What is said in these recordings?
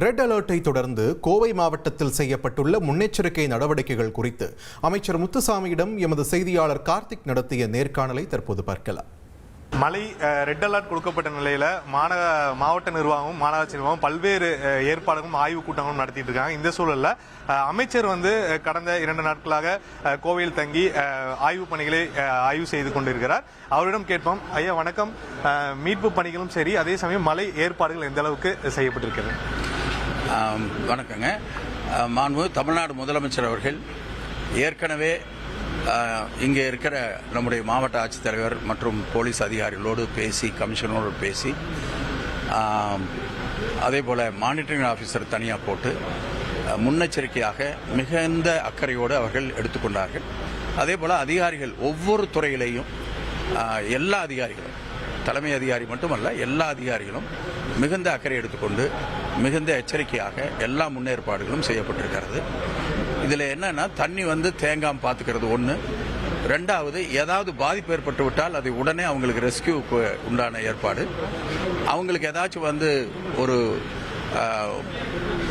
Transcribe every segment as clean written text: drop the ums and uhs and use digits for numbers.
Red அலர்ட்டை தொடர்ந்து கோவை மாவட்டத்தில் செய்யப்பட்டுள்ள முன்னெச்சரிக்கை நடவடிக்கைகள் குறித்து அமைச்சர் முத்துசாமியிடம் எமது செய்தியாளர் கார்த்திக் நடத்திய நேர்காணலை தற்போது பார்க்கலாம். மழை ரெட் அலர்ட் கொடுக்கப்பட்ட நிலையில மாவட்ட நிர்வாகமும் மாநகராட்சி நிர்வாகம் பல்வேறு ஏற்பாடுகளும் ஆய்வு கூட்டங்களும் நடத்திட்டு இருக்காங்க. இந்த சூழல்ல அமைச்சர் கடந்த 2 நாட்களாக கோவையில் தங்கி ஆய்வு பணிகளை ஆய்வு செய்து கொண்டிருக்கிறார். அவரிடம் கேட்போம். ஐயா வணக்கம். மீட்பு பணிகளும் சரி, அதே சமயம் மழை ஏற்பாடுகள் எந்த அளவுக்கு செய்யப்பட்டிருக்கிறது? வணக்கங்க. மாண்புமிகு தமிழ்நாடு முதலமைச்சர் அவர்கள் ஏற்கனவே இங்கே இருக்கிற நம்முடைய மாவட்ட ஆட்சித்தலைவர் மற்றும் போலீஸ் அதிகாரிகளோடு பேசி, கமிஷனரோடு பேசி, அதே போல் மானிட்டரிங் ஆஃபீஸர் தனியாக போட்டு முன்னெச்சரிக்கையாக மிகுந்த அக்கறையோடு அவர்கள் எடுத்துக்கொண்டார்கள். அதே போல் அதிகாரிகள் ஒவ்வொரு துறையிலையும் எல்லா அதிகாரிகளும், தலைமை அதிகாரி மட்டுமல்ல, எல்லா அதிகாரிகளும் மிகுந்த அக்கறை எடுத்துக்கொண்டு மிகுந்த எச்சரிக்கையாக எல்லா முன்னேற்பாடுகளும் செய்யப்பட்டிருக்கிறது. இதில் என்னன்னா, தண்ணி தேங்காமல் பார்த்துக்கிறது ஒன்று. ரெண்டாவது, ஏதாவது பாதிப்பு ஏற்பட்டு விட்டால் அதை உடனே அவங்களுக்கு ரெஸ்கியூக்கு உண்டான ஏற்பாடு. அவங்களுக்கு ஏதாச்சும்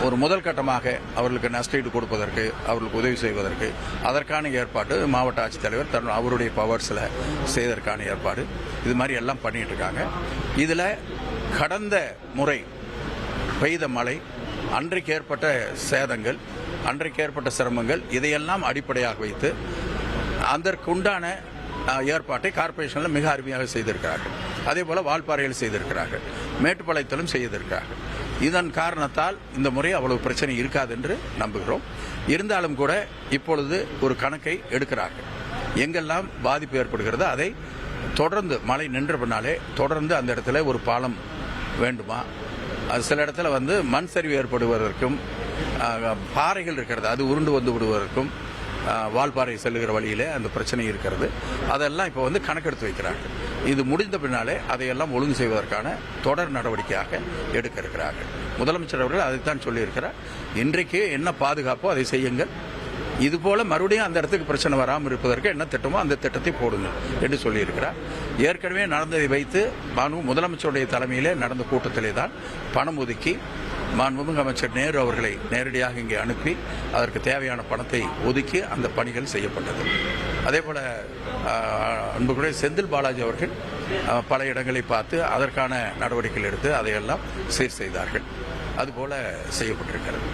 ஒரு முதல் கட்டமாக அவர்களுக்கு நஷ்டஈடு கொடுப்பதற்கு, அவர்களுக்கு உதவி செய்வதற்கு அதற்கான ஏற்பாடு மாவட்ட ஆட்சித்தலைவர் அவருடைய பவர்ஸில் செய்வதற்கான ஏற்பாடு, இது மாதிரி எல்லாம் பண்ணிட்டு இருக்காங்க. இதில் கடந்த முறை பெய்த மழை, அன்றைக்கு ஏற்பட்ட சேதங்கள், அன்றைக்கு ஏற்பட்ட சிரமங்கள், இதையெல்லாம் அடிப்படையாக வைத்து அதற்குண்டான ஏற்பாட்டை கார்பரேஷனில் மிக அருமையாக செய்திருக்கிறார்கள். அதே போல வால்பாறையில் செய்திருக்கிறார்கள், மேட்டுப்பாளையத்திலும் செய்திருக்கிறார்கள். இதன் காரணத்தால் இந்த முறை அவ்வளவு பிரச்சனை இருக்காது என்று நம்புகிறோம். இருந்தாலும் கூட இப்பொழுது ஒரு கணக்கை எடுக்கிறார்கள். எங்கெல்லாம் பாதிப்பு ஏற்படுகிறது அதை தொடர்ந்து, மழை நின்ற பின்னாலே தொடர்ந்து அந்த இடத்துல ஒரு பாலம் வேண்டுமா, அது சில இடத்துல மண் சரிவு ஏற்படுவதற்கும், பாறைகள் இருக்கிறது அது உருண்டு வந்து விடுவதற்கும், வால்பாறை செல்லுகிற வழியிலே அந்த பிரச்சனை இருக்கிறது. அதெல்லாம் இப்போ கணக்கெடுத்து வைக்கிறார்கள். இது முடிந்த பின்னாலே அதையெல்லாம் ஒழுங்கு செய்வதற்கான தொடர் நடவடிக்கையாக எடுக்க இருக்கிறார்கள். முதலமைச்சர் அவர்கள் அதைத்தான் சொல்லியிருக்கிறார். இன்றைக்கு என்ன பாதுகாப்போ அதை செய்யுங்கள், இதுபோல மறுபடியும் அந்த இடத்துக்கு பிரச்சனை வராமல் இருப்பதற்கு என்ன திட்டமோ அந்த திட்டத்தை போடுங்க என்று சொல்லியிருக்கிறார். ஏற்கனவே நடந்ததை வைத்து முதலமைச்சருடைய தலைமையிலே நடந்த கூட்டத்திலே தான் பணம் ஒதுக்கி மாண்புமிகு அமைச்சர் நேரு அவர்களை நேரடியாக இங்கே அனுப்பி அதற்கு தேவையான பணத்தை ஒதுக்கி அந்த பணிகள் செய்யப்பட்டது. அதே போல அன்புக்குரிய செந்தில் பாலாஜி அவர்கள் பல இடங்களை பார்த்து அதற்கான நடவடிக்கைகள் எடுத்து அதையெல்லாம் சீர் செய்தார்கள். அதுபோல செய்யப்பட்டிருக்கிறது.